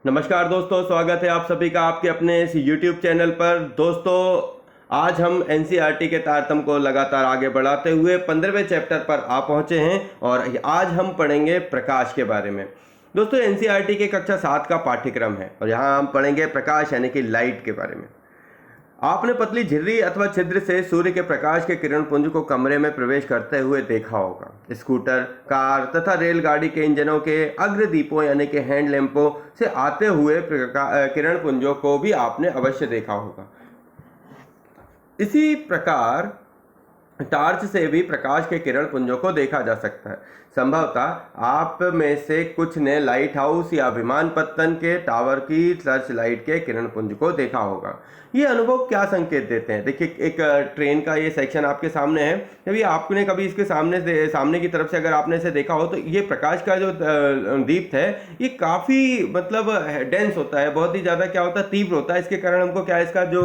नमस्कार दोस्तों, स्वागत है आप सभी का आपके अपने इस YouTube चैनल पर। दोस्तों, आज हम एनसीईआरटी के तारतम्य को लगातार आगे बढ़ाते हुए 15वें चैप्टर पर आ पहुंचे हैं और आज हम पढ़ेंगे प्रकाश के बारे में। दोस्तों, एनसीईआरटी के कक्षा 7 का पाठ्यक्रम है और यहाँ हम पढ़ेंगे प्रकाश यानी कि लाइट के बारे में। आपने पतली झिर्री अथवा छिद्र से सूर्य के प्रकाश के किरण पुंज को कमरे में प्रवेश करते हुए देखा होगा। स्कूटर, कार तथा रेलगाड़ी के इंजनों के अग्रदीपों यानी कि हैंड लैंपों से आते हुए किरण पुंजों को भी आपने अवश्य देखा होगा। इसी प्रकार टार्च से भी प्रकाश के किरण पुंजों को देखा जा सकता है। संभवतः आप में से कुछ ने लाइट हाउस या विमानपत्तन के टावर की सर्च लाइट के किरण पुंज को देखा होगा। ये अनुभव क्या संकेत देते हैं? देखिए, एक ट्रेन का ये सेक्शन आपके सामने है। जब ये आपने कभी इसके सामने की तरफ से अगर आपने इसे देखा हो तो ये प्रकाश का जो दीप्त है ये काफ़ी मतलब डेंस होता है, बहुत ही ज़्यादा क्या होता है, तीव्र होता है। इसके कारण हमको क्या इसका जो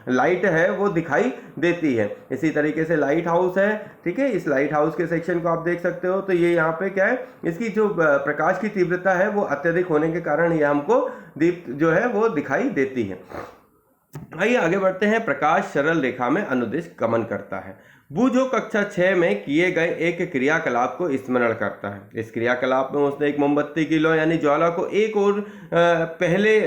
लाइट है वो दिखाई देती है। इसी तरीके से लाइट हाउस है, ठीक है। इस लाइट हाउस के सेक्शन को आप देख सकते हो। तो ये यहाँ पे क्या है, इसकी जो प्रकाश की तीव्रता है वो अत्यधिक होने के कारण ये हमको दीप्त जो है वो दिखाई देती है। आइए आगे बढ़ते हैं। प्रकाश सरल रेखा में अनुदिश गमन करता है। बूझो कक्षा 6 में किए गए एक क्रियाकलाप को स्मरण करता है। इस क्रियाकलाप में उसने एक मोमबत्ती की लौ यानी ज्वाला को एक और पहले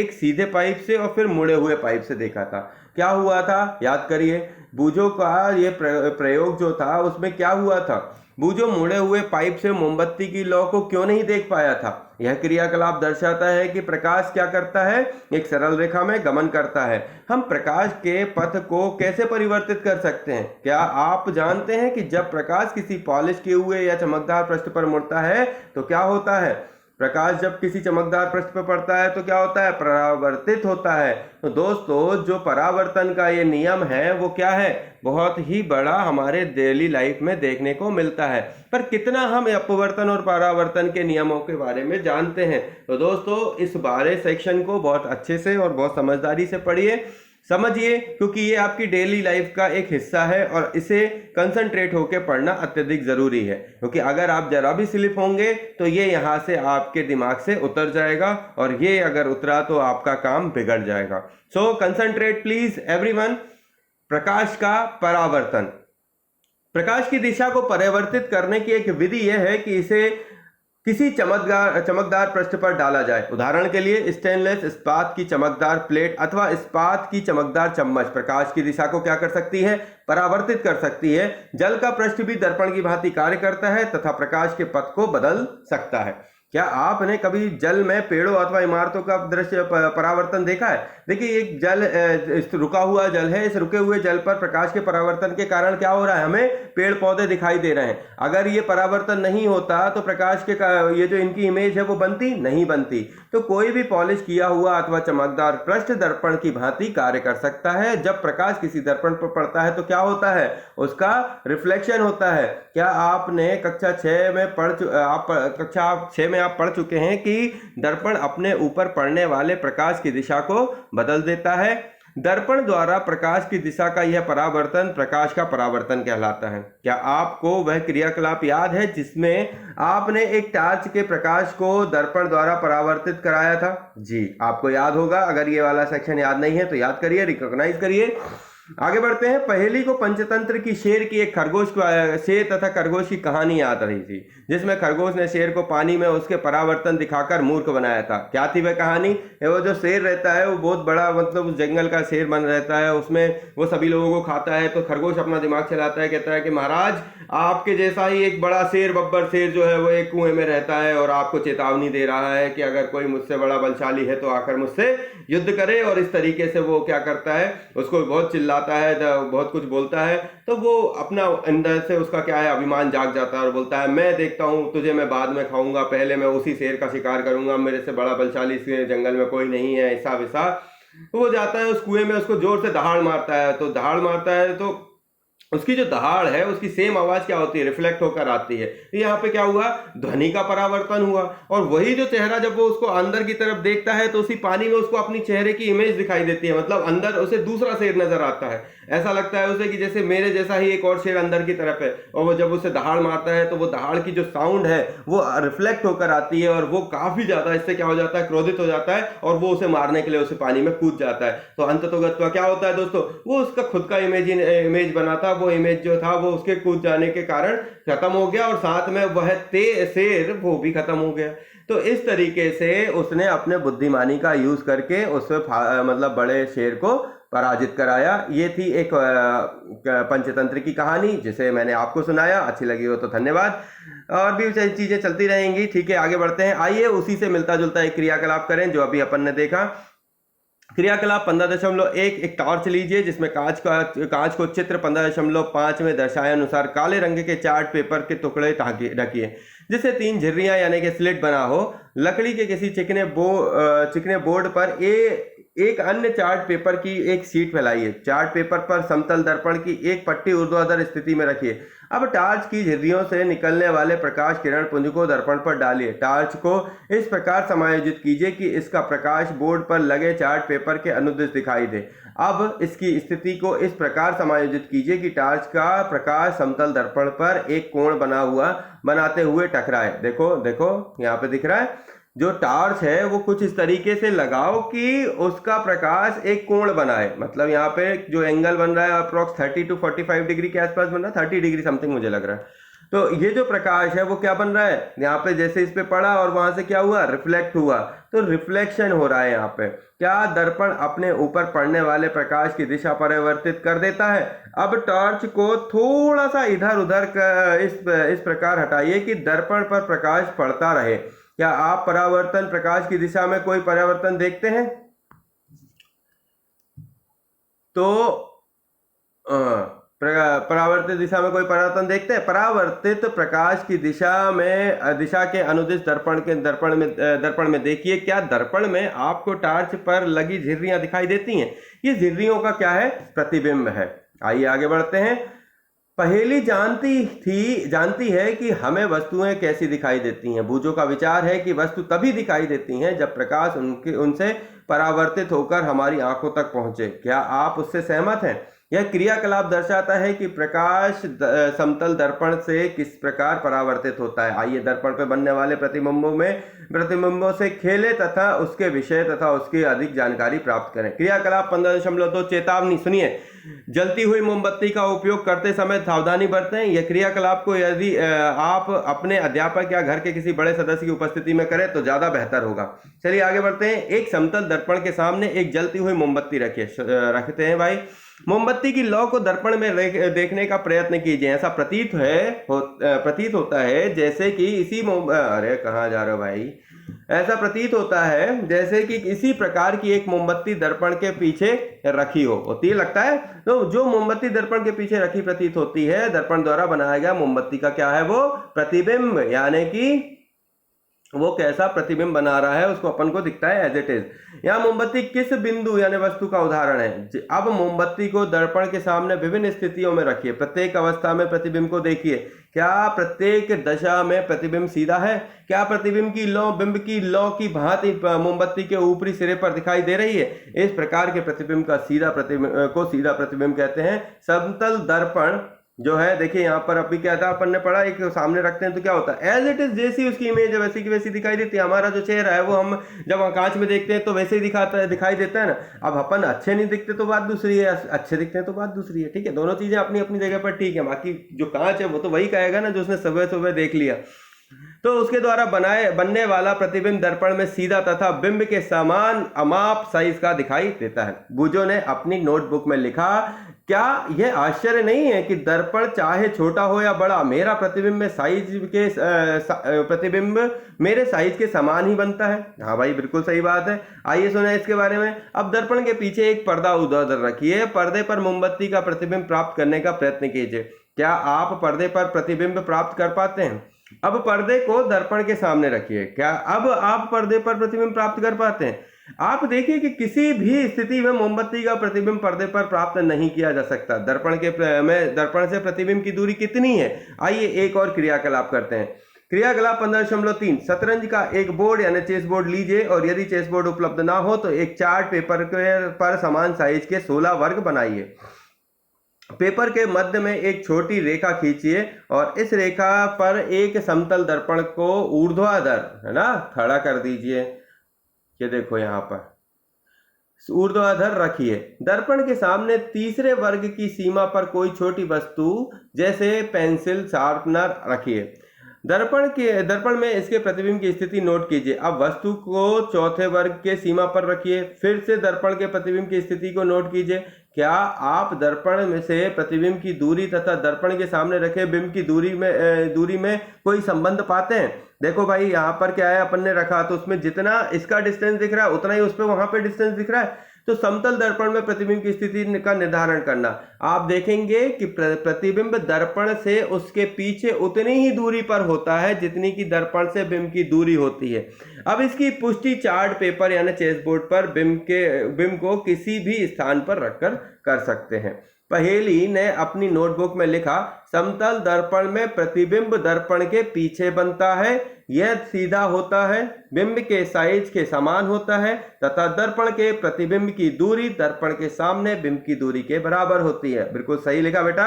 एक सीधे पाइप से और फिर मुड़े हुए पाइप से देखा था। क्या हुआ था, याद करिए। बूझो का ये प्रयोग जो था उसमें क्या हुआ था, बूझो मुड़े हुए पाइप से मोमबत्ती की लौ को क्यों नहीं देख पाया था। यह क्रियाकलाप दर्शाता है कि प्रकाश क्या करता है, एक सरल रेखा में गमन करता है। हम प्रकाश के पथ को कैसे परिवर्तित कर सकते हैं? क्या आप जानते हैं कि जब प्रकाश किसी पॉलिश किए हुए या चमकदार पृष्ठ पर मुड़ता है तो क्या होता है? प्रकाश जब किसी चमकदार पृष्ठ पर पड़ता है तो क्या होता है, परावर्तित होता है। तो दोस्तों, जो परावर्तन का ये नियम है वो क्या है, बहुत ही बड़ा हमारे डेली लाइफ में देखने को मिलता है। पर कितना हम अपवर्तन और परावर्तन के नियमों के बारे में जानते हैं? तो दोस्तों, इस बारे सेक्शन को बहुत अच्छे से और बहुत समझदारी से पढ़िए, समझिए, क्योंकि ये आपकी डेली लाइफ का एक हिस्सा है और इसे कंसंट्रेट होकर पढ़ना अत्यधिक ज़रूरी है। क्योंकि अगर आप जरा भी स्लिप होंगे तो ये यहाँ से आपके दिमाग से उतर जाएगा और ये अगर उतरा तो आपका काम बिगड़ जाएगा। सो कंसंट्रेट प्लीज एवरीवन। प्रकाश का परावर्तन। प्रकाश की दिशा को परिवर्तित करने की एक विधि यह है कि इसे किसी चमकदार पृष्ठ पर डाला जाए। उदाहरण के लिए स्टेनलेस इस्पात की चमकदार प्लेट अथवा इस्पात की चमकदार चम्मच प्रकाश की दिशा को क्या कर सकती है, परावर्तित कर सकती है। जल का पृष्ठ भी दर्पण की भांति कार्य करता है तथा प्रकाश के पथ को बदल सकता है। क्या आपने कभी जल में पेड़ों अथवा इमारतों का दृश्य परावर्तन देखा है? देखिए, एक जल रुका हुआ जल है। इस रुके हुए जल पर प्रकाश के परावर्तन के कारण क्या हो रहा है, हमें पेड़ पौधे दिखाई दे रहे हैं। अगर ये परावर्तन नहीं होता तो प्रकाश के ये जो इनकी इमेज है वो बनती नहीं बनती। तो कोई भी पॉलिश किया हुआ अथवा चमकदार पृष्ठ दर्पण की भांति कार्य कर सकता है। जब प्रकाश किसी दर्पण पर पड़ता है तो क्या होता है, उसका रिफ्लेक्शन होता है। क्या आपने कक्षा 6 में कक्षा 6 में आप पढ़ चुके हैं कि दर्पण अपने ऊपर पड़ने वाले प्रकाश की दिशा को बदल देता है। दर्पण द्वारा प्रकाश की दिशा का यह परावर्तन प्रकाश का परावर्तन कहलाता है। क्या आपको वह क्रियाकलाप याद है जिसमें आपने एक टार्च के प्रकाश को दर्पण द्वारा परावर्तित कराया था? जी, आपको याद होगा। अगर ये वाला सेक्शन याद नहीं है तो याद करिए, रिकॉग्नाइज करिए। आगे बढ़ते हैं। पहेली को पंचतंत्र की शेर की एक शेर तथा खरगोश की कहानी याद रही थी, जिसमें खरगोश ने शेर को पानी में उसके परावर्तन दिखाकर मूर्ख बनाया था। क्या थी वह कहानी? वो जो शेर रहता है वो बहुत बड़ा मतलब जंगल का शेर बन रहता है, उसमें वो सभी लोगों को खाता है। तो खरगोश अपना दिमाग चलाता है, कहता है कि महाराज, आपके जैसा ही एक बड़ा शेर, बब्बर शेर जो है वो एक कुएं में रहता है और आपको चेतावनी दे रहा है कि अगर कोई मुझसे बड़ा बलशाली है तो आकर मुझसे युद्ध करे। और इस तरीके से वो क्या करता है, उसको बहुत चिल्लाता है, बहुत कुछ बोलता है। तो वो अपना अंदर से उसका क्या है, अभिमान जाग जाता है और बोलता है, मैं देखता हूँ तुझे, मैं बाद में खाऊंगा, पहले मैं उसी शेर का शिकार करूंगा, मेरे से बड़ा बलशाली इस जंगल में कोई नहीं है, ऐसा वैसा। तो वो जाता है उस कुएं में, उसको जोर से दहाड़ मारता है। तो दहाड़ मारता है तो उसकी जो दहाड़ है उसकी सेम आवाज क्या होती है, रिफ्लेक्ट होकर आती है। तो यहाँ पे क्या हुआ, ध्वनि का परावर्तन हुआ, और वही जो चेहरा जब वो उसको अंदर की तरफ देखता है तो उसी पानी में उसको अपनी चेहरे की इमेज दिखाई देती है, मतलब अंदर उसे दूसरा शेर नजर आता है। ऐसा लगता है उसे कि जैसे मेरे जैसा ही एक और शेर अंदर की तरफ है, और वो जब उसे दहाड़ मारता है तो वो दहाड़ की जो साउंड है वो रिफ्लेक्ट होकर आती है, और वो काफी ज्यादा इससे क्या हो जाता है, क्रोधित हो जाता है, और वो उसे मारने के लिए उसे पानी में कूद जाता है। तो अंततोगत्वा क्या होता है दोस्तों, वो उसका खुद का इमेज बना था, वो इमेज जो था वो उसके कूद जाने के कारण खत्म हो गया, और साथ में वह शेर वो भी खत्म हो गया। तो इस तरीके से उसने अपने बुद्धिमानी का यूज करके उसमें मतलब बड़े शेर को पराजित कराया। ये थी एक पंचतंत्र की कहानी जिसे मैंने आपको सुनाया। अच्छी लगी हो तो धन्यवाद, और भी चीजें चलती रहेंगी। ठीक है, आगे बढ़ते हैं। आइए उसी से मिलता जुलता एक क्रियाकलाप करें जो अभी अपन ने देखा। क्रियाकलाप 15.1, एक टॉर्च लीजिए जिसमें कांच को चित्र 15.5 में दर्शाए अनुसार काले रंग के चार्ट पेपर के टुकड़े रखिए जिससे 3 झिर्रियां यानी कि स्लिट बना हो। लकड़ी के किसी चिकने बोर्ड पर एक अन्य चार्ट पेपर की एक शीट फैलाइए। चार्ट पेपर पर समतल दर्पण की एक पट्टी ऊर्ध्वाधर स्थिति में रखिए। अब टार्च की झिर्रियों से निकलने वाले प्रकाश किरण पुंज को दर्पण पर डालिए। टार्च को इस प्रकार समायोजित कीजिए कि इसका प्रकाश बोर्ड पर लगे चार्ट पेपर के अनुदिश दिखाई दे। अब इसकी स्थिति को इस प्रकार समायोजित कीजिए कि टार्च का प्रकाश समतल दर्पण पर एक कोण बनाते हुए टकराए। देखो देखो यहाँ पे दिख रहा है, जो टार्च है वो कुछ इस तरीके से लगाओ कि उसका प्रकाश एक कोण बनाए। मतलब यहाँ पे जो एंगल बन रहा है अप्रोक्स 30 to 45 डिग्री के आसपास बन रहा है, 30 डिग्री समथिंग मुझे लग रहा है। तो ये जो प्रकाश है वो क्या बन रहा है, यहाँ पे जैसे इस पे पड़ा और वहां से क्या हुआ, रिफ्लेक्ट हुआ, तो रिफ्लेक्शन हो रहा है। यहाँ पे क्या दर्पण अपने ऊपर पड़ने वाले प्रकाश की दिशा परिवर्तित कर देता है। अब टॉर्च को थोड़ा सा इधर उधर इस प्रकार हटाइए कि दर्पण पर प्रकाश पड़ता रहे। क्या आप परावर्तन प्रकाश की दिशा में कोई परिवर्तन देखते हैं? तो परावर्तित दिशा में कोई परिवर्तन देखते हैं? परावर्तित प्रकाश की दिशा के अनुदिश दर्पण में देखिए, क्या दर्पण में आपको टार्च पर लगी झिर्रियां दिखाई देती हैं? ये झिर्रियों का क्या है, प्रतिबिंब है। आइए आगे बढ़ते हैं। पहेली जानती है कि हमें वस्तुएं कैसी दिखाई देती हैं। बूझो का विचार है कि वस्तु तभी दिखाई देती हैं जब प्रकाश उनसे परावर्तित होकर हमारी आंखों तक पहुंचे। क्या आप उससे सहमत हैं? यह क्रियाकलाप दर्शाता है कि प्रकाश समतल दर्पण से किस प्रकार परावर्तित होता है। आइए दर्पण पर बनने वाले प्रतिबिंबों से खेलें तथा उसके विषय तथा उसकी अधिक जानकारी प्राप्त करें। क्रियाकलाप 15.2, चेतावनी। सुनिए, जलती हुई मोमबत्ती का उपयोग करते समय सावधानी बरतें। यह क्रियाकलाप को यदि आप अपने अध्यापक या घर के किसी बड़े सदस्य की उपस्थिति में करें तो ज्यादा बेहतर होगा। चलिए आगे बढ़ते हैं। एक समतल दर्पण के सामने एक जलती हुई मोमबत्ती रखते हैं भाई। मोमबत्ती की लौ को दर्पण में देखने का प्रयत्न कीजिए। ऐसा प्रतीत होता है जैसे कि अरे कहाँ जा रहे हो भाई, ऐसा प्रतीत होता है जैसे कि इसी प्रकार की एक मोमबत्ती दर्पण के पीछे रखी होती है, लगता है। तो जो मोमबत्ती दर्पण के पीछे रखी प्रतीत होती है, दर्पण द्वारा बनाया गया मोमबत्ती का क्या है, वो प्रतिबिंब, यानी कि वो कैसा प्रतिबिंब बना रहा है उसको अपन को दिखता है एज इट इज। यहाँ मोमबत्ती किस बिंदु यानी वस्तु का उदाहरण है। अब मोमबत्ती को दर्पण के सामने विभिन्न स्थितियों में रखिए। प्रत्येक अवस्था में प्रतिबिंब को देखिए। क्या प्रत्येक दशा में प्रतिबिंब सीधा है? क्या प्रतिबिंब की लौ बिंब की लौ की भांति मोमबत्ती के ऊपरी सिरे पर दिखाई दे रही है? इस प्रकार के प्रतिबिंब का सीधा प्रतिबिंब कहते हैं। समतल दर्पण जो है, देखिए यहाँ पर अभी क्या था, अपन ने पढ़ा, एक सामने रखते हैं तो क्या होता है, एज इट इज जैसी उसकी इमेज है वैसी की वैसी दिखाई देती है। हमारा जो चेहरा है वो हम जब कांच में देखते हैं तो वैसे ही दिखाई देता है ना। अब अपन अच्छे नहीं दिखते तो बात दूसरी है, अच्छे दिखते हैं तो बात दूसरी है। ठीक है, दोनों चीजें अपनी अपनी जगह पर ठीक है। बाकी जो कांच है वो तो वही कहेगा ना जो उसने सुबह सुबह देख लिया। तो उसके द्वारा बनने वाला प्रतिबिंब दर्पण में सीधा तथा बिंब के समान अमाप साइज का दिखाई देता है। बूझो ने अपनी नोटबुक में लिखा, क्या यह आश्चर्य नहीं है कि दर्पण चाहे छोटा हो या बड़ा, मेरा प्रतिबिंब मेरे साइज के समान ही बनता है। हाँ भाई, बिल्कुल सही बात है। आइए सुना इसके बारे में। अब दर्पण के पीछे एक पर्दा ऊर्ध्वाधर रखिए। पर्दे पर मोमबत्ती का प्रतिबिंब प्राप्त करने का प्रयत्न कीजिए। क्या आप पर्दे पर प्रतिबिंब प्राप्त कर पाते हैं? अब पर्दे को दर्पण के सामने रखिए। क्या अब आप पर्दे पर प्रतिबिंब प्राप्त कर पाते हैं? आप देखिए कि किसी भी स्थिति में मोमबत्ती का प्रतिबिंब पर्दे पर प्राप्त नहीं किया जा सकता। दर्पण से प्रतिबिंब की दूरी कितनी है? आइए एक और क्रियाकलाप करते हैं। क्रियाकलाप 15.3 शतरंज का एक बोर्ड यानी चेस बोर्ड लीजिए और यदि चेस बोर्ड उपलब्ध ना हो तो एक चार्ट पेपर पर समान साइज के 16 वर्ग बनाइए। पेपर के मध्य में एक छोटी रेखा खींचिए और इस रेखा पर एक समतल दर्पण को ऊर्ध्वाधर, है ना, खड़ा कर दीजिए। ये देखो यहाँ पर ऊर्ध्वाधर रखिए। दर्पण के सामने तीसरे वर्ग की सीमा पर कोई छोटी वस्तु जैसे पेंसिल शार्पनर रखिए। दर्पण में इसके प्रतिबिंब की स्थिति नोट कीजिए। अब वस्तु को चौथे वर्ग के सीमा पर रखिए। फिर से दर्पण के प्रतिबिंब की स्थिति को नोट कीजिए। क्या आप दर्पण में से प्रतिबिंब की दूरी तथा दर्पण के सामने रखे बिंब की दूरी में कोई संबंध पाते हैं? देखो भाई, यहाँ पर क्या है, अपन ने रखा तो उसमें जितना इसका डिस्टेंस दिख रहा है उतना ही उस पर वहां पे डिस्टेंस दिख रहा है। तो समतल दर्पण में प्रतिबिंब की स्थिति का निर्धारण करना, आप देखेंगे कि प्रतिबिंब दर्पण से उसके पीछे उतनी ही दूरी पर होता है जितनी कि दर्पण से बिंब की दूरी होती है। अब इसकी पुष्टि चार्ट पेपर यानी चेस बोर्ड पर बिंब को किसी भी स्थान पर रखकर कर सकते हैं। पहेली ने अपनी नोटबुक में लिखा, समतल दर्पण में प्रतिबिंब दर्पण के पीछे बनता है, यह सीधा होता है, बिंब के साइज के समान होता है तथा दर्पण के प्रतिबिंब की दूरी दर्पण के सामने बिंब की दूरी के बराबर होती है। बिल्कुल सही लिखा बेटा।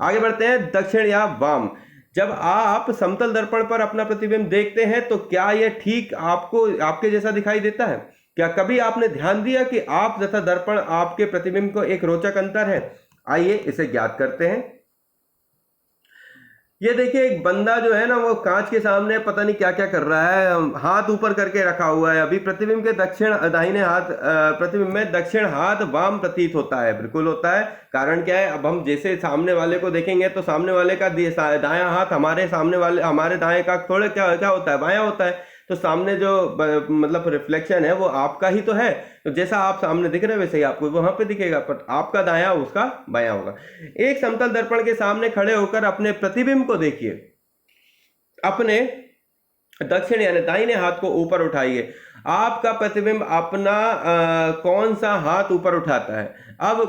आगे बढ़ते हैं। दक्षिण या वाम, जब आप समतल दर्पण पर अपना प्रतिबिंब देखते हैं तो क्या यह ठीक आपके जैसा दिखाई देता है? क्या कभी आपने ध्यान दिया कि आप तथा दर्पण आपके प्रतिबिंब को एक रोचक अंतर है? आइए इसे ज्ञात करते हैं। ये देखिए, एक बंदा जो है ना वो कांच के सामने पता नहीं क्या क्या कर रहा है, हाथ ऊपर करके रखा हुआ है। अभी प्रतिबिंब के प्रतिबिंब में दक्षिण हाथ वाम प्रतीत होता है। बिल्कुल होता है। कारण क्या है, अब हम जैसे सामने वाले को देखेंगे तो सामने वाले का दायां हाथ हमारे दाएं का थोड़ा क्या होता है, बायां होता है। तो सामने जो मतलब रिफ्लेक्शन है वो आपका ही तो है। तो जैसा आप सामने दिख रहे हैं वैसे ही आपको वहां पे दिखेगा, पर आपका दायां उसका बायां होगा। एक समतल दर्पण के सामने खड़े होकर अपने प्रतिबिंब को देखिए। अपने दक्षिण यानी दाहिने हाथ को ऊपर उठाइए। आपका प्रतिबिंब अपना कौन सा हाथ ऊपर उठाता है? अब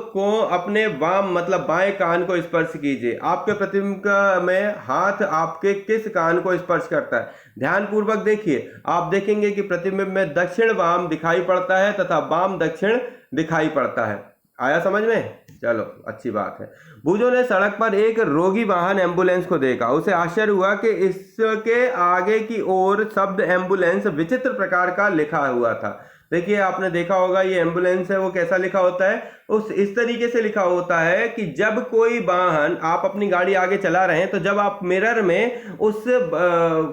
अपने वाम मतलब बाएं कान को स्पर्श कीजिए। आपके प्रतिबिंब में हाथ आपके किस कान को स्पर्श करता है? ध्यान पूर्वक देखिए। आप देखेंगे कि प्रतिबिंब में दक्षिण वाम दिखाई पड़ता है तथा वाम दक्षिण दिखाई पड़ता है। आया समझ में? चलो अच्छी बात है। भुजो ने सड़क पर एक रोगी वाहन एम्बुलेंस को देखा। उसे आश्चर्य हुआ कि इसके आगे की ओर शब्द एम्बुलेंस विचित्र प्रकार का लिखा हुआ था। देखिए, आपने देखा होगा ये एम्बुलेंस है वो कैसा लिखा होता है, इस तरीके से लिखा होता है कि जब कोई वाहन, आप अपनी गाड़ी आगे चला रहे हैं तो जब आप मिरर में उस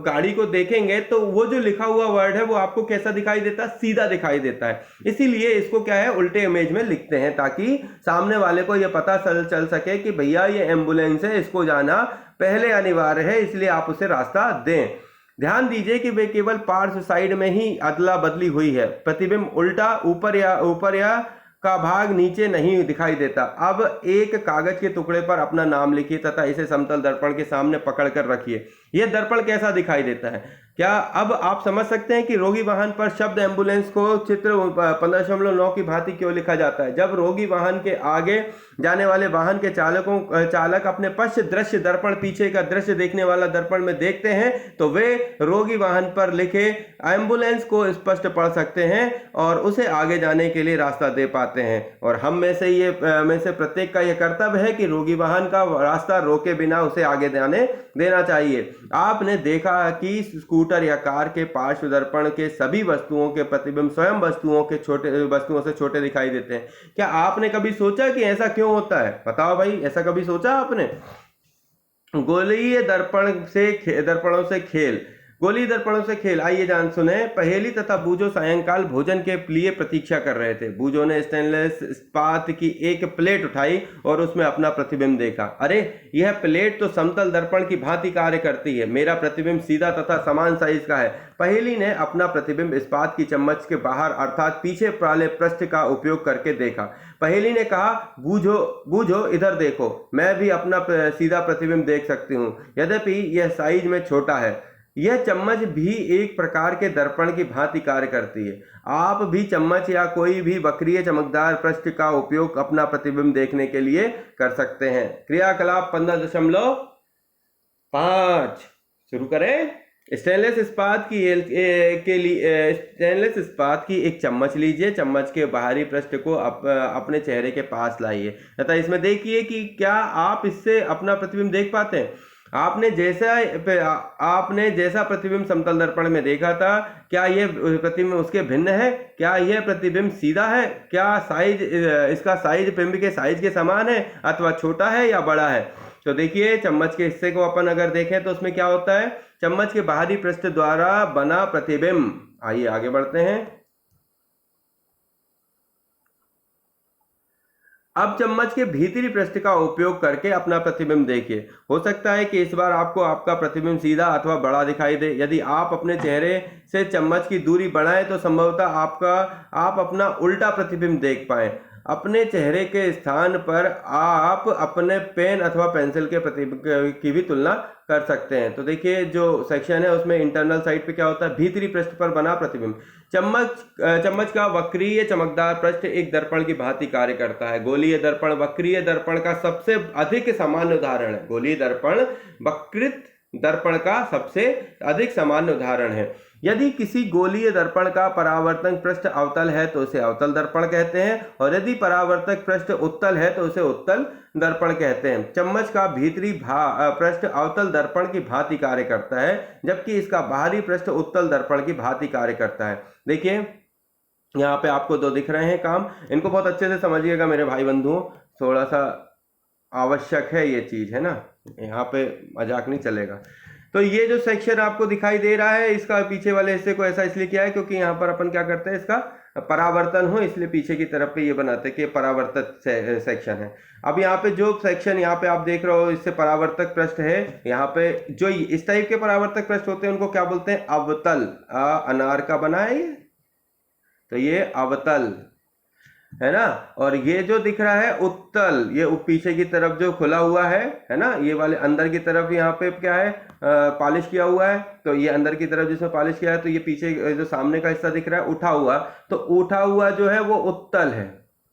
गाड़ी को देखेंगे तो वो जो लिखा हुआ वर्ड है वो आपको कैसा दिखाई देता है? सीधा दिखाई देता है। इसीलिए इसको क्या है, उल्टे इमेज में लिखते हैं ताकि सामने वाले को ये पता चल सके कि भैया ये एम्बुलेंस है, इसको जाना पहले अनिवार्य है, इसलिए आप उसे रास्ता दें। ध्यान दीजिए कि वे केवल पार्श्व साइड में ही अदला बदली हुई है। प्रतिबिंब उल्टा ऊपर या का भाग नीचे नहीं दिखाई देता। अब एक कागज के टुकड़े पर अपना नाम लिखिए तथा इसे समतल दर्पण के सामने पकड़कर रखिए। यह दर्पण कैसा दिखाई देता है? क्या अब आप समझ सकते हैं कि रोगी वाहन पर शब्द एम्बुलेंस को चित्र 15.9 की भांति क्यों लिखा जाता है? जब रोगी वाहन के आगे जाने वाले वाहन के चालक अपने पश्च दृश्य दर्पण, पीछे का दृश्य देखने वाला दर्पण में देखते हैं तो वे रोगी वाहन पर लिखे एम्बुलेंस को स्पष्ट पढ़ सकते हैं और उसे आगे जाने के लिए रास्ता दे पाते हैं। और हम में से प्रत्येक का यह कर्तव्य है कि रोगी वाहन का रास्ता रोके बिना उसे आगे जाने देना चाहिए। आपने देखा कि स्कूटर या कार के पार्श्व दर्पण के सभी वस्तुओं के प्रतिबिंब स्वयं वस्तुओं से छोटे दिखाई देते हैं। क्या आपने कभी सोचा कि ऐसा क्यों होता है? बताओ भाई, ऐसा कभी सोचा आपने? गोलीय दर्पणों से खेल। आइए जान सुने। पहेली तथा बूझो सायंकाल भोजन के लिए प्रतीक्षा कर रहे थे। बूझो ने स्टेनलेस इस्पात की एक प्लेट उठाई और उसमें अपना प्रतिबिंब देखा। अरे, यह प्लेट तो समतल दर्पण की भांति कार्य करती है। मेरा प्रतिबिंब सीधा तथा समान साइज का है। पहेली ने अपना प्रतिबिंब इस्पात की चम्मच के बाहर अर्थात पीछे वाले पृष्ठ का उपयोग करके देखा। पहेली ने कहा, बूझो इधर देखो, मैं भी अपना सीधा प्रतिबिंब देख सकती हूँ, यद्यपि यह साइज में छोटा है। यह चम्मच भी एक प्रकार के दर्पण की भांति कार्य करती है। आप भी चम्मच या कोई भी वक्रीय चमकदार पृष्ठ का उपयोग अपना प्रतिबिंब देखने के लिए कर सकते हैं। क्रियाकलाप 15.5 शुरू करें। स्टेनलेस इस्पात की एक चम्मच लीजिए। चम्मच के बाहरी पृष्ठ को अपने चेहरे के पास लाइए तथा इसमें देखिए कि क्या आप इससे अपना प्रतिबिंब देख पाते हैं। आपने जैसा प्रतिबिंब समतल दर्पण में देखा था, क्या यह प्रतिबिंब उसके भिन्न है? क्या यह प्रतिबिंब सीधा है? क्या इसका साइज बिंब के साइज के समान है अथवा छोटा है या बड़ा है? तो देखिए चम्मच के हिस्से को अपन अगर देखें तो उसमें क्या होता है, चम्मच के बाहरी पृष्ठ द्वारा बना प्रतिबिंब। आइए आगे बढ़ते हैं। अब चम्मच के भीतरी पृष्ठ का उपयोग करके अपना प्रतिबिंब देखिए। हो सकता है कि इस बार आपको आपका प्रतिबिंब सीधा अथवा बड़ा दिखाई दे। यदि आप अपने चेहरे से चम्मच की दूरी बढ़ाएं तो संभवतः आप अपना उल्टा प्रतिबिंब देख पाएं। अपने चेहरे के स्थान पर आप अपने पेन अथवा पेंसिल के प्रतिबिंब की भी तुलना कर सकते हैं। तो देखिए जो सेक्शन है उसमें इंटरनल साइड पे क्या होता है, भीतरी पृष्ठ पर बना प्रतिबिंब। चम्मच का वक्रीय चमकदार पृष्ठ एक दर्पण की भांति कार्य करता है। गोलीय दर्पण वक्रीय दर्पण का सबसे अधिक सामान्य उदाहरण है। गोलीय दर्पण वक्रित दर्पण का सबसे अधिक सामान्य उदाहरण है। यदि किसी गोलीय दर्पण का परावर्तक पृष्ठ अवतल है तो उसे अवतल दर्पण कहते हैं, और यदि परावर्तक पृष्ठ उत्तल है तो उसे उत्तल दर्पण कहते हैं। चम्मच का भीतरी पृष्ठ अवतल दर्पण की भांति कार्य करता है, जबकि इसका बाहरी पृष्ठ उत्तल दर्पण की भांति कार्य करता है। देखिए यहाँ पे आपको दो दिख रहे हैं काम, इनको बहुत अच्छे से समझिएगा मेरे भाई बंधुओं, थोड़ा सा आवश्यक है ये चीज, है ना, यहाँ पे मजाक नहीं चलेगा। तो ये जो सेक्शन आपको दिखाई दे रहा है, इसका पीछे वाले हिस्से को ऐसा इसलिए किया है क्योंकि यहाँ पर अपन क्या करते हैं, इसका परावर्तन हो, इसलिए पीछे की तरफ पे ये बनाते हैं कि परावर्तक सेक्शन है। अब यहाँ पे जो सेक्शन यहाँ पे आप देख रहे हो, इससे परावर्तक पृष्ठ है। यहाँ पे जो इस टाइप के परावर्तक पृष्ठ होते हैं उनको क्या बोलते हैं, अवतल। अनार का बना है ये, तो ये अवतल है ना। और ये जो दिख रहा है उत्तल, ये पीछे की तरफ जो खुला हुआ है ना, ये वाले अंदर की तरफ यहाँ पे क्या है, पॉलिश किया हुआ है। तो ये अंदर की तरफ जिसमें पॉलिश किया है, तो ये पीछे जो सामने का हिस्सा दिख रहा है उठा हुआ, तो उठा हुआ जो है वो उत्तल है।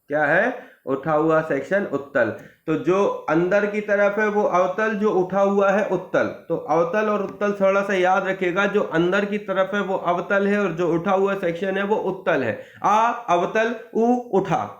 क्या है, उठा हुआ सेक्शन उत्तल। तो जो अंदर की तरफ है वो अवतल, जो उठा हुआ है उत्तल। तो अवतल और उत्तल थोड़ा सा याद रखिएगा, जो अंदर की तरफ है वो अवतल है और जो उठा हुआ सेक्शन है वो उत्तल है। आ अवतल उ उठा,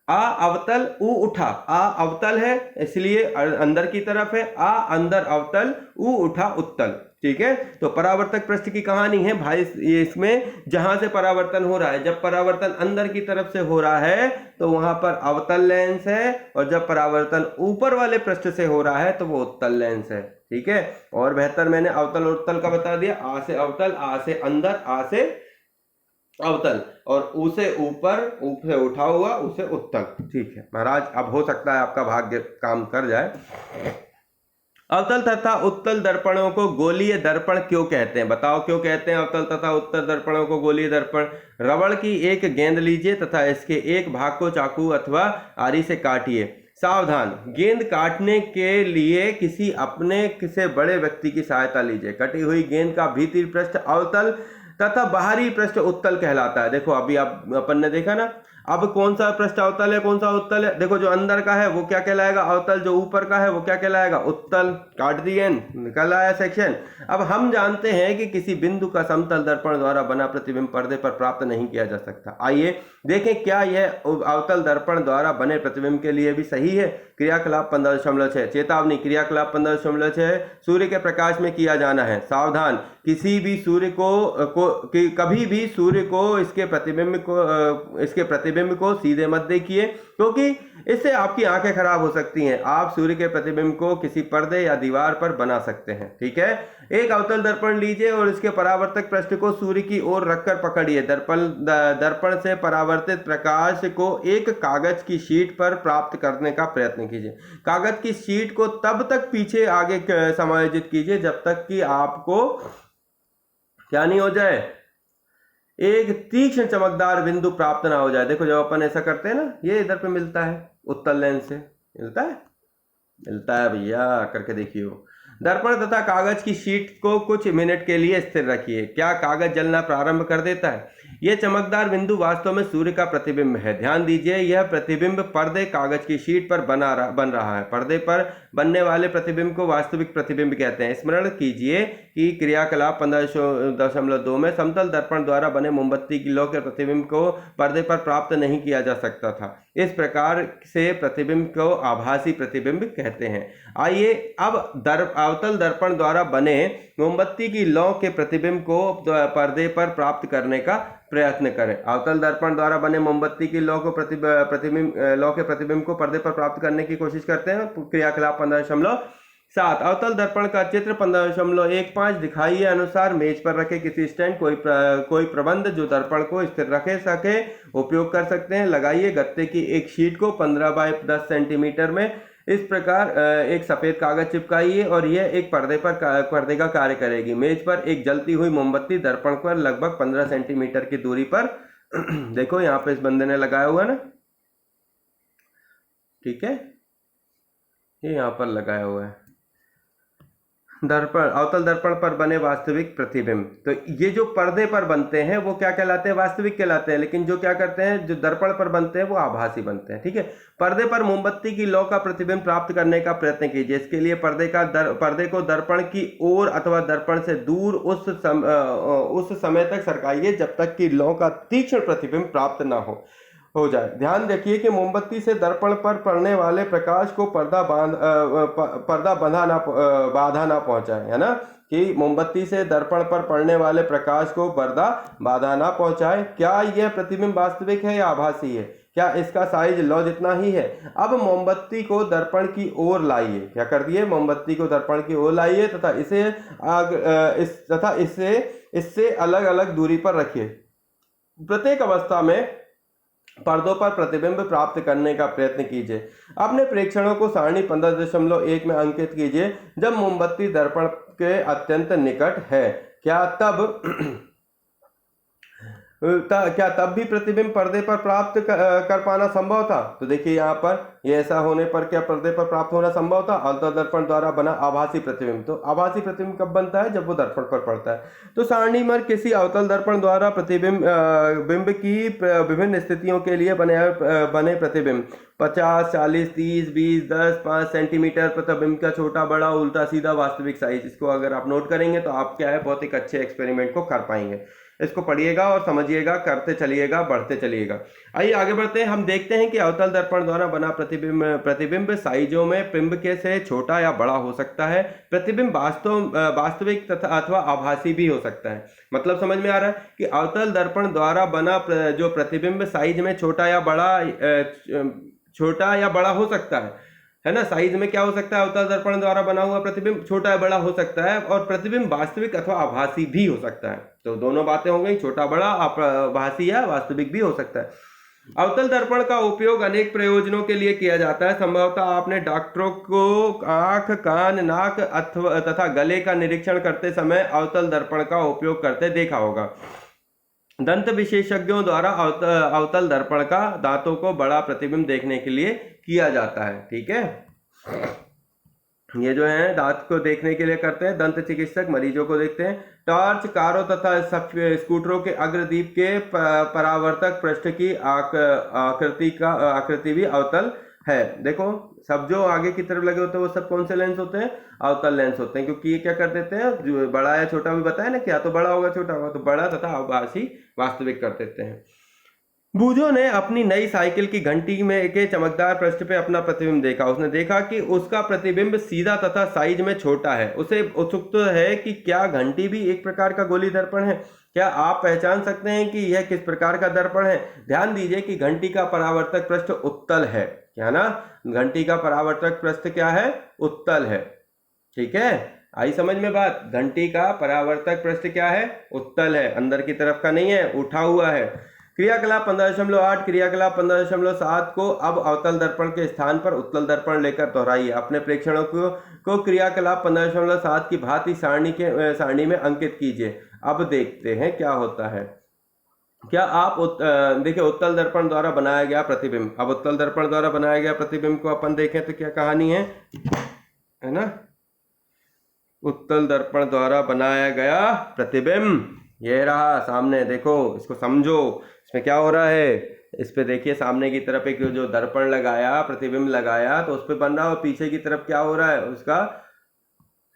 आ अवतल उ उठा। आ अवतल है इसलिए अंदर की तरफ है, आ अंदर अवतल उ उठा उत्तल। ठीक है, तो परावर्तक पृष्ठ की कहानी है भाई, ये इसमें जहां से परावर्तन हो रहा है, जब परावर्तन अंदर की तरफ से हो रहा है तो वहां पर अवतल लेंस है, और जब परावर्तन ऊपर वाले पृष्ठ से हो रहा है तो वो उत्तल लेंस है। ठीक है, और बेहतर मैंने अवतल और उत्तल का बता दिया। आ से अवतल, आ से अंदर, आ से अवतल, और उसे ऊपर, ऊपर से उठा हुआ, उसे उत्तल। ठीक है महाराज, अब हो सकता है आपका भाग्य काम कर जाए। अवतल तथा उत्तल दर्पणों को गोलीय दर्पण क्यों कहते हैं, बताओ क्यों कहते हैं अवतल तथा उत्तल दर्पणों को गोलीय दर्पण। रबड़ की एक गेंद लीजिए तथा इसके एक भाग को चाकू अथवा आरी से काटिए। सावधान, गेंद काटने के लिए किसी अपने से बड़े व्यक्ति की सहायता लीजिए। कटी हुई गेंद का भीतरी पृष्ठ अवतल तथा बाहरी पृष्ठ उत्तल कहलाता है। देखो अभी अपन ने देखा ना, अब कौन सा पृष्ठ अवतल है, कौन सा उत्तल है। देखो जो अंदर का है वो क्या कहलाएगा, अवतल, जो ऊपर का है वो क्या कहलाएगा, उत्तल। काट दिए, निकल आया सेक्शन। अब हम जानते हैं कि किसी बिंदु का समतल दर्पण द्वारा बना प्रतिबिंब पर्दे पर प्राप्त नहीं किया जा सकता। आइए देखें क्या यह अवतल दर्पण द्वारा बने प्रतिबिंब के लिए भी सही है। क्रियाकलाप 15.6, चेतावनी, क्रियाकलाप 15.6 सूर्य के प्रकाश में किया जाना है। सावधान, किसी भी सूर्य कभी भी सूर्य को इसके प्रतिबिंब को सीधे मत देखिए, क्योंकि इससे आपकी आंखें खराब हो सकती हैं। आप सूर्य के प्रतिबिंब को किसी पर्दे या दीवार पर बना सकते हैं। ठीक है, एक अवतल दर्पण लीजिए और इसके परावर्तक पृष्ठ को सूर्य की ओर रखकर पकड़िए। दर्पण से परावर्तित प्रकाश को एक कागज की शीट पर प्राप्त करने का प्रयत्न कीजिए। कागज की शीट को तब तक पीछे आगे समायोजित कीजिए जब तक कि आपको क्या नहीं हो जाए, एक तीक्ष्ण चमकदार बिंदु प्राप्त ना हो जाए। देखो जब अपन ऐसा करते हैं ना, ये इधर पे मिलता है उत्तल लेंस से, मिलता है भैया, करके देखिए। दर्पण तथा कागज की शीट को कुछ मिनट के लिए स्थिर रखिए। क्या कागज जलना प्रारंभ कर देता है? यह चमकदार बिंदु वास्तव में सूर्य का प्रतिबिंब है। ध्यान दीजिए, यह प्रतिबिंब पर्दे कागज की शीट पर बन रहा है। पर्दे पर बनने वाले प्रतिबिंब को वास्तविक प्रतिबिंब कहते हैं। स्मरण कीजिए कि क्रियाकलाप 15.2 में समतल दर्पण द्वारा बने मोमबत्ती की लौ के प्रतिबिंब को पर्दे पर प्राप्त नहीं किया जा सकता था। इस प्रकार से प्रतिबिंब को आभासी प्रतिबिंब कहते हैं। आइए अब अवतल दर्पण द्वारा बने मोमबत्ती की लौ के प्रतिबिंब को पर्दे पर प्राप्त करने का प्रयत्न करें। अवतल दर्पण द्वारा बने मोमबत्ती की लौ के प्रतिबिंब को पर्दे पर प्राप्त करने की कोशिश करते हैं। क्रियाकलाप 15.7। अवतल दर्पण का चित्र 15.15 दिखाइए अनुसार मेज पर रखे किसी स्टैंड कोई प्रबंध जो दर्पण को स्थिर रखे सके उपयोग कर सकते हैं। लगाइए गत्ते की एक शीट को 15 बाय 10 सेंटीमीटर में इस प्रकार एक सफेद कागज चिपकाइए और यह एक पर्दे का कार्य करेगी। मेज पर एक जलती हुई मोमबत्ती दर्पण पर लगभग 15 सेंटीमीटर की दूरी पर देखो यहाँ पे इस बंदे ने लगाया हुआ है ना, ठीक है, ये यहाँ पर लगाया हुआ है दर्पण, अवतल दर्पण पर बने वास्तविक प्रतिबिंब। तो ये जो पर्दे पर बनते हैं वो क्या कहलाते हैं? वास्तविक कहलाते हैं। लेकिन जो क्या करते हैं, जो दर्पण पर बनते हैं वो आभासी बनते हैं। ठीक है, पर्दे पर मोमबत्ती की लौ का प्रतिबिंब प्राप्त करने का प्रयत्न कीजिए। इसके लिए पर्दे को दर्पण की ओर अथवा दर्पण से दूर उस समय तक सरकाइए जब तक कि लौ का तीक्ष्ण प्रतिबिंब प्राप्त न हो जाए। ध्यान रखिए कि मोमबत्ती से दर्पण पर पड़ने वाले प्रकाश को पर्दा बाधा ना पहुंचाए, है ना, कि मोमबत्ती से दर्पण पर पड़ने वाले प्रकाश को पर्दा बाधा ना पहुंचाए। क्या यह प्रतिबिंब वास्तविक है या आभासी है? क्या इसका साइज लौ जितना ही है? अब मोमबत्ती को दर्पण की ओर लाइए। क्या कर दिए? मोमबत्ती को दर्पण की ओर लाइए तथा इससे अलग अलग दूरी पर रखिए। प्रत्येक अवस्था में पर्दों पर प्रतिबिंब प्राप्त करने का प्रयत्न कीजिए। अपने प्रेक्षणों को सारणी 15.1 में अंकित कीजिए। जब मोमबत्ती दर्पण के अत्यंत निकट है, क्या तब भी प्रतिबिंब पर्दे पर प्राप्त कर पाना संभव था? तो देखिए यहाँ पर ये ऐसा होने पर क्या पर्दे पर प्राप्त होना संभव था? अवतल दर्पण द्वारा बना आभासी प्रतिबिंब। तो आभासी प्रतिबिंब कब बनता है? जब वो दर्पण पर पड़ता है। तो सारणीमर किसी अवतल दर्पण द्वारा बिंब की विभिन्न स्थितियों के लिए बने प्रतिबिंब 50, 40, 30, 20, 10, 5 सेंटीमीटर प्रतिबिंब का छोटा बड़ा उल्टा सीधा वास्तविक साइज। इसको अगर आप नोट करेंगे तो आप क्या है, बहुत एक अच्छे एक्सपेरिमेंट को कर पाएंगे। इसको पढ़िएगा और समझिएगा, करते चलिएगा, बढ़ते चलिएगा। आइए आगे बढ़ते हैं। हम देखते हैं कि अवतल दर्पण द्वारा बना प्रतिबिंब साइजों में बिंब के से छोटा या बड़ा हो सकता है। प्रतिबिंब वास्तविक तथा अथवा आभासी भी हो सकता है। मतलब समझ में आ रहा है कि अवतल दर्पण द्वारा बना जो प्रतिबिंब साइज में छोटा या बड़ा हो सकता है ना। साइज में क्या हो सकता है? अवतल दर्पण द्वारा बना हुआ प्रतिबिंब छोटा या बड़ा हो सकता है और प्रतिबिंब वास्तविक अथवा आभासी भी हो सकता है। तो दोनों बातें हो गई, छोटा बड़ा, आभासी या वास्तविक भी हो सकता है। अवतल दर्पण का उपयोग अनेक प्रयोजनों के लिए किया जाता है। संभवतः आपने डॉक्टरों को आंख, कान, नाक तथा गले का निरीक्षण करते समय अवतल दर्पण का उपयोग करते देखा होगा। दंत विशेषज्ञों द्वारा अवतल दर्पण का दांतों को बड़ा प्रतिबिंब देखने के लिए किया जाता है। ठीक है, ये जो है दांत को देखने के लिए करते हैं। दंत चिकित्सक मरीजों को देखते हैं। टॉर्च, कारों तथा स्कूटरों के अग्रदीप के परावर्तक पृष्ठ की आकृति भी अवतल है। देखो, सब जो आगे की तरफ लगे होते हैं वो सब कौन से लेंस होते हैं? अवतल लेंस होते हैं, क्योंकि ये क्या कर देते हैं, जो बड़ा या छोटा भी बताया ना, क्या तो बड़ा होगा छोटा होगा, तो बड़ा तथा आभासी वास्तविक कर देते हैं। बूझो ने अपनी नई साइकिल की घंटी के चमकदार पृष्ठ पे अपना प्रतिबिंब देखा। उसने देखा कि उसका प्रतिबिंब सीधा तथा साइज में छोटा है। उसे उत्सुकता है कि क्या घंटी भी एक प्रकार का गोली दर्पण है। क्या आप पहचान सकते हैं कि यह किस प्रकार का दर्पण है? ध्यान दीजिए कि घंटी का परावर्तक पृष्ठ उत्तल है, क्या ना, घंटी का परावर्तक पृष्ठ क्या है? उत्तल है। ठीक है, आई समझ में बात? घंटी का परावर्तक पृष्ठ क्या है? उत्तल है, अंदर की तरफ का नहीं है, उठा हुआ है। क्रियाकलाप 15.8 क्रियाकलाप 15.7 को अब अवतल दर्पण के स्थान पर उत्तल दर्पण लेकर दोहराइए। अपने प्रेक्षणों को क्रियाकलाप 15.7 की भांति सारणी में अंकित कीजिए। अब देखते हैं क्या होता है। क्या आप देखिए, उत्तल दर्पण द्वारा बनाया गया प्रतिबिंब। अब उत्तल दर्पण द्वारा बनाया गया प्रतिबिंब को अपन देखें तो क्या कहानी है ना। उत्तल दर्पण द्वारा बनाया गया प्रतिबिंब ये रहा सामने, देखो इसको समझो, इसमें क्या हो रहा है। इस पे देखिए सामने की तरफ एक जो दर्पण लगाया, प्रतिबिंब लगाया, तो उस पे बन रहा है, और पीछे की तरफ क्या हो रहा है, उसका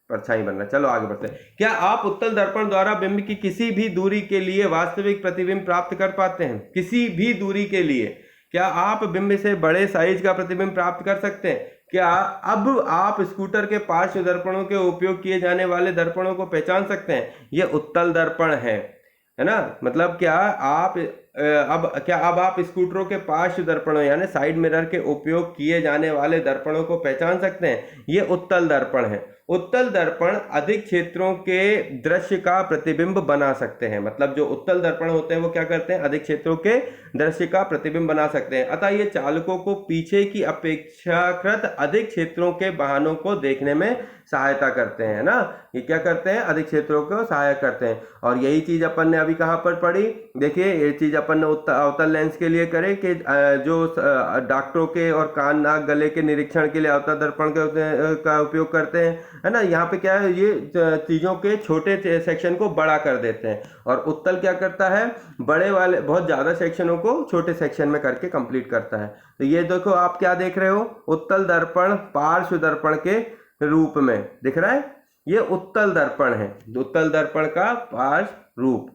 परछाई बन रहा है। चलो आगे बढ़ते हैं। क्या आप उत्तल दर्पण द्वारा बिंब की किसी भी दूरी के लिए वास्तविक प्रतिबिंब प्राप्त कर पाते हैं? किसी भी दूरी के लिए क्या आप बिंब से बड़े साइज का प्रतिबिंब प्राप्त कर सकते हैं? क्या अब आप स्कूटर के पार्श्व दर्पणों के उपयोग किए जाने वाले दर्पणों को पहचान सकते हैं? ये उत्तल दर्पण है ना। मतलब क्या आप अब आप स्कूटरों के पार्श्व दर्पणों यानी साइड मिरर के उपयोग किए जाने वाले दर्पणों को पहचान सकते हैं? ये उत्तल दर्पण है। उत्तल दर्पण अधिक क्षेत्रों के दृश्य का प्रतिबिंब बना सकते हैं। मतलब जो उत्तल दर्पण होते हैं वो क्या करते हैं, अधिक क्षेत्रों के दृश्य का प्रतिबिंब बना सकते हैं। अतः ये चालकों को पीछे की अपेक्षाकृत अधिक क्षेत्रों के वाहनों को देखने में सहायता करते हैं ना। ये क्या करते हैं, अधिक क्षेत्रों को सहायक करते हैं। और यही चीज अपन ने अभी कहाँ पर पढ़ी, देखिए ये चीज अपन ने अवतल लेंस के लिए करे कि जो डॉक्टरों के और कान नाक गले के निरीक्षण के लिए अवतल दर्पण का उपयोग करते हैं, है ना। यहाँ पे क्या है, ये चीजों के छोटे सेक्शन को बड़ा कर देते हैं, और उत्तल क्या करता है, बड़े वाले बहुत ज्यादा सेक्शनों को छोटे सेक्शन में करके कंप्लीट करता है। तो ये देखो आप क्या देख रहे हो, उत्तल दर्पण पार्श्व दर्पण के रूप में दिख रहा है, ये उत्तल दर्पण है, उत्तल दर्पण का पार्श्व रूप।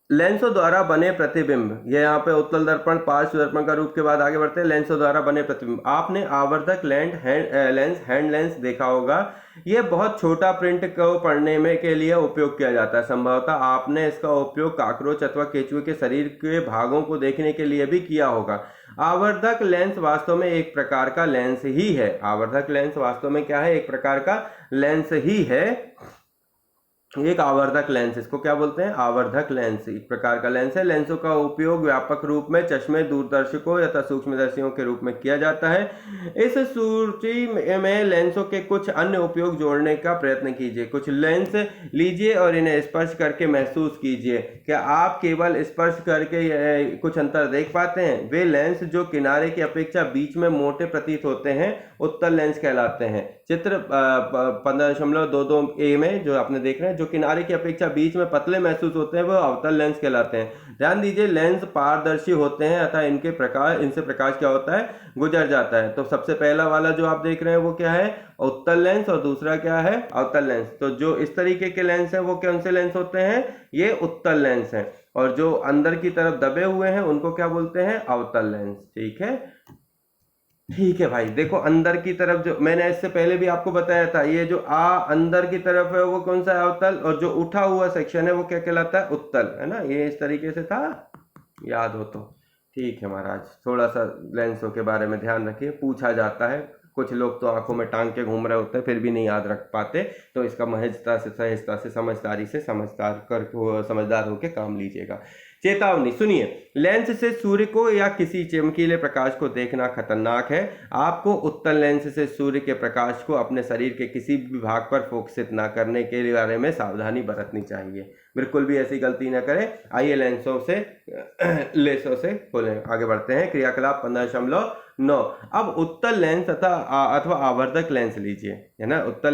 लेंसों द्वारा बने प्रतिबिंब, ये यहाँ पे उत्तल दर्पण पार्श्व दर्पण का रूप के बाद आगे बढ़ते हैं। लेंसों द्वारा बने प्रतिबिंब, आपने आवर्धक हैंड लेंस देखा होगा। ये बहुत छोटा प्रिंट को पढ़ने में के लिए उपयोग किया जाता है। संभवतः आपने इसका उपयोग काकरोच अथवा केंचुए के शरीर के भागों को देखने के लिए भी किया होगा। आवर्धक लेंस वास्तव में एक प्रकार का लेंस ही है। आवर्धक लेंस वास्तव में क्या है, एक प्रकार का लेंस ही है, एक आवर्धक लेंस, इसको क्या बोलते हैं, आवर्धक लेंस, एक प्रकार का लेंस है। लेंसों का उपयोग व्यापक रूप में चश्मे, दूरदर्शकों या सूक्ष्मदर्शियों के रूप में किया जाता है। इस सूची में लेंसों के कुछ अन्य उपयोग जोड़ने का प्रयत्न कीजिए। कुछ लेंस लीजिए और इन्हें स्पर्श करके महसूस कीजिए। क्या आप केवल स्पर्श करके कुछ अंतर देख पाते हैं? वे लेंस जो किनारे की अपेक्षा बीच में मोटे प्रतीत होते हैं उत्तल लेंस कहलाते हैं। चित्र 15.22 में जो आपने देख रहे हैं, जो किनारे की अपेक्षा बीच में पतले महसूस होते हैं वो अवतल लेंस कहलाते हैं। ध्यान दीजिए, लेंस पारदर्शी होते हैं, अतः इनसे प्रकाश क्या होता है, गुजर जाता है। तो सबसे पहला वाला जो आप देख रहे हैं वो क्या है, उत्तल लेंस, और दूसरा क्या है, अवतल लेंस। तो जो इस तरीके के लेंस हैं वो कौन से लेंस होते हैं, ये उत्तल लेंस हैं, और जो अंदर की तरफ दबे हुए हैं उनको क्या बोलते हैं, अवतल लेंस। ठीक है, ठीक है भाई। देखो अंदर की तरफ जो मैंने इससे पहले भी आपको बताया था, ये जो अंदर की तरफ है वो कौन सा है, अवतल, और जो उठा हुआ सेक्शन है वो क्या कहलाता है, उत्तल, है ना। ये इस तरीके से था, याद हो तो ठीक है महाराज। थोड़ा सा लेंसों के बारे में ध्यान रखिए, पूछा जाता है, कुछ लोग तो आंखों में टांग के घूम रहे होते हैं फिर भी नहीं याद रख पाते, तो इसका सहजता से समझदारी से समझदार होकर काम लीजिएगा। चेतावनी सुनिए, लेंस से सूर्य को या किसी चमकीले प्रकाश को देखना खतरनाक है। आपको उत्तल लेंस से सूर्य के प्रकाश को अपने शरीर के किसी भी भाग पर फोकसित न करने के बारे में सावधानी बरतनी चाहिए। बिल्कुल भी ऐसी गलती न करें। आइए लेंसों से खोलें, आगे बढ़ते हैं। क्रियाकलाप 15.9। अब उत्तल लेंस अथवा आवर्धक लेंस लीजिए, है ना। उत्तल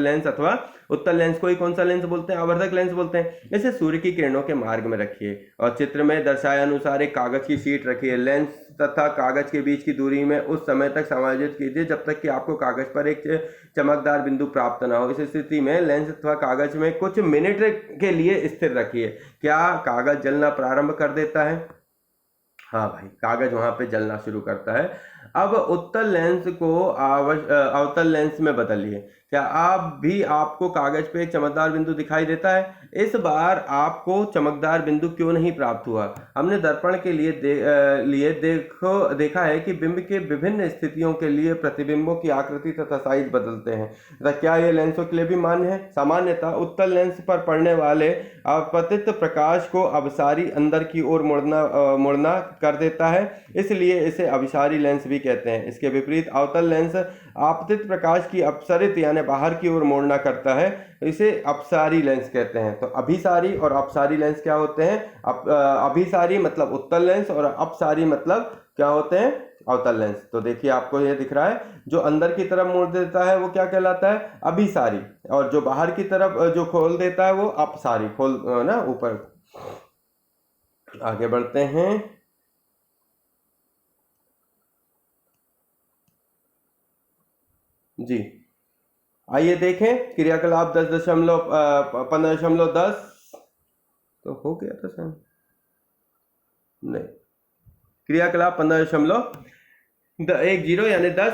लेंस को ही कौन सा लेंस बोलते हैं, आवर्धक लेंस बोलते हैं। इसे सूर्य की किरणों के मार्ग में रखिए और चित्र में दर्शाए अनुसार एक कागज की शीट रखिए। लेंस तथा कागज के बीच की दूरी में उस समय तक समायोजित कीजिए जब तक कि आपको कागज पर एक चमकदार बिंदु प्राप्त न हो। इस स्थिति में लेंस अथवा कागज में कुछ मिनट के लिए स्थिर रखिए। क्या कागज जलना प्रारंभ कर देता है? हाँ भाई, कागज वहां पे जलना शुरू करता है। अब उत्तल लेंस को अवतल लेंस में बदलिए। क्या आपको कागज पे एक चमकदार बिंदु दिखाई देता है? इस बार आपको चमकदार बिंदु क्यों नहीं प्राप्त हुआ? हमने दर्पण के लिए देखा है कि बिंब के विभिन्न स्थितियों के लिए प्रतिबिंबों की आकृति तथा साइज बदलते हैं। क्या ये लेंसों के लिए भी मान्य है? सामान्यतः उत्तल लेंस पर पड़ने वाले अपतित प्रकाश को अभिसारी अंदर की ओर मुड़ना कर देता है, इसलिए इसे अभिसारी लेंस भी कहते हैं। इसके विपरीत अवतल लेंस आपतित प्रकाश की अपसरित यानी बाहर की ओर मोड़ना करता है, इसे अपसारी लेंस कहते हैं। तो अभिसारी और अपसारी लेंस क्या होते हैं? अभिसारी मतलब उत्तल लेंस और अपसारी मतलब क्या होते हैं, अवतल लेंस। तो देखिए आपको ये दिख रहा है, जो अंदर की तरफ मोड़ देता है वो क्या कहलाता है, अभिसारी, और जो बाहर की तरफ जो खोल देता है वो अपसारी, खोल ना ऊपर। आगे बढ़ते हैं जी। आइए देखें क्रियाकलाप 15.10 तो हो गया था सर, नहीं, क्रियाकलाप 15.10 यानी 10।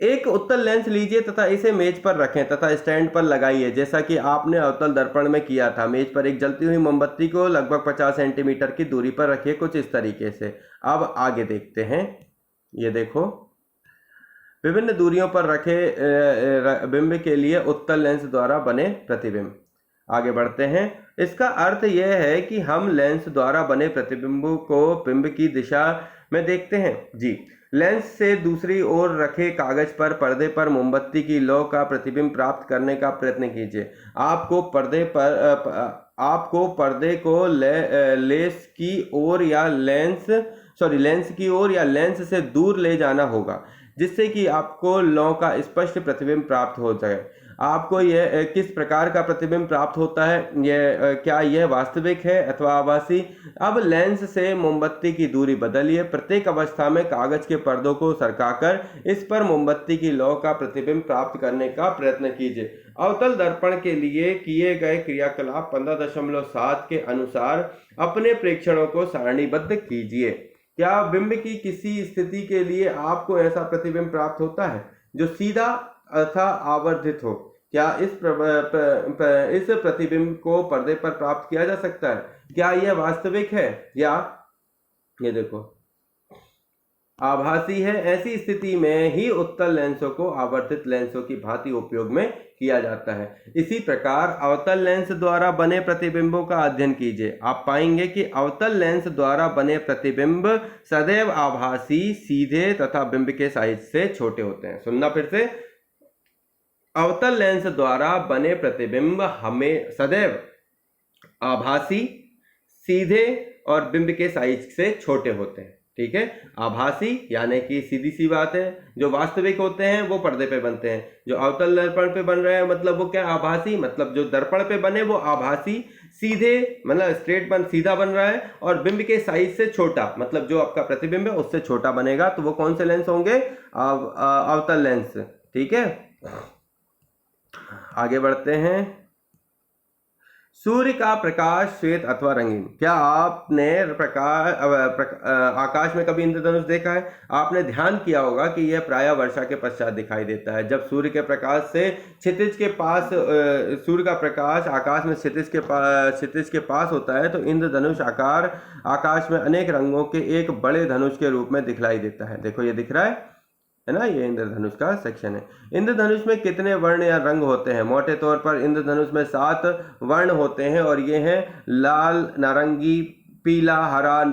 एक उत्तल लेंस लीजिए तथा इसे मेज पर रखें तथा स्टैंड पर लगाइए, जैसा कि आपने अवतल दर्पण में किया था। मेज पर एक जलती हुई मोमबत्ती को लगभग 50 सेंटीमीटर की दूरी पर रखिए, कुछ इस तरीके से। अब आगे देखते हैं, ये देखो, विभिन्न दूरियों पर रखे बिंब के लिए उत्तल लेंस द्वारा बने प्रतिबिंब। आगे बढ़ते हैं। इसका अर्थ यह है कि हम लेंस द्वारा बने प्रतिबिंब को बिंब की दिशा में देखते हैं। जी, लेंस से दूसरी ओर रखे कागज पर पर्दे पर मोमबत्ती की लौ का प्रतिबिंब प्राप्त करने का प्रयत्न कीजिए। आपको पर्दे को लेंस की ओर या लेंस से दूर ले जाना होगा, जिससे कि आपको लौ का स्पष्ट प्रतिबिंब प्राप्त हो जाए। आपको यह किस प्रकार का प्रतिबिंब प्राप्त होता है, क्या यह वास्तविक है अथवा आभासी। अब लेंस से मोमबत्ती की दूरी बदलिए। प्रत्येक अवस्था में कागज के पर्दों को सरकाकर इस पर मोमबत्ती की लौ का प्रतिबिंब प्राप्त करने का प्रयत्न कीजिए। अवतल दर्पण के लिए किए गए क्रियाकलाप 15.7 के अनुसार अपने प्रेक्षणों को सारणीबद्ध कीजिए। क्या बिंब की किसी स्थिति के लिए आपको ऐसा प्रतिबिंब प्राप्त होता है जो सीधा अथवा आवर्धित हो? क्या इस प्रतिबिंब को पर्दे पर प्राप्त किया जा सकता है? क्या यह वास्तविक है या ये देखो आभासी है? ऐसी स्थिति में ही उत्तल लेंसों को आवर्धित लेंसों की भांति उपयोग में किया जाता है। इसी प्रकार अवतल लेंस द्वारा बने प्रतिबिंबों का अध्ययन कीजिए। आप पाएंगे कि अवतल लेंस द्वारा बने प्रतिबिंब सदैव आभासी, सीधे तथा बिंब के साइज से छोटे होते हैं। सुनना फिर से, अवतल लेंस द्वारा बने प्रतिबिंब हमें सदैव आभासी, सीधे और बिंब के साइज से छोटे होते हैं। ठीक है, आभासी यानी कि सीधी सी बात है, जो वास्तविक होते हैं वो पर्दे पे बनते हैं। जो अवतल दर्पण पे बन रहे हैं मतलब वो क्या, आभासी, मतलब जो दर्पण पे बने वो आभासी, सीधे मतलब स्ट्रेट सीधा बन रहा है, और बिंब के साइज से छोटा, मतलब जो आपका प्रतिबिंब है उससे छोटा बनेगा। तो वो कौन से लेंस होंगे? अवतल लेंस। ठीक है, आगे बढ़ते हैं। सूर्य का प्रकाश श्वेत अथवा रंगीन। क्या आपने आकाश में कभी इंद्रधनुष देखा है? आपने ध्यान किया होगा कि यह प्रायः वर्षा के पश्चात दिखाई देता है, जब सूर्य के प्रकाश से क्षितिज के पास सूर्य का प्रकाश आकाश में क्षितिज के पास होता है तो इंद्रधनुष आकार आकाश में अनेक रंगों के एक बड़े धनुष के रूप में दिखलाई देता है। देखो ये दिख रहा है ना, ये इंद्रधनुष का सेक्शन है। इंद्रधनुष में कितने वर्ण या रंग होते हैं? मोटे तौर पर इंद्रधनुष में 7 वर्ण होते हैं और ये हैं लाल, नारंगी, पीला, हरा,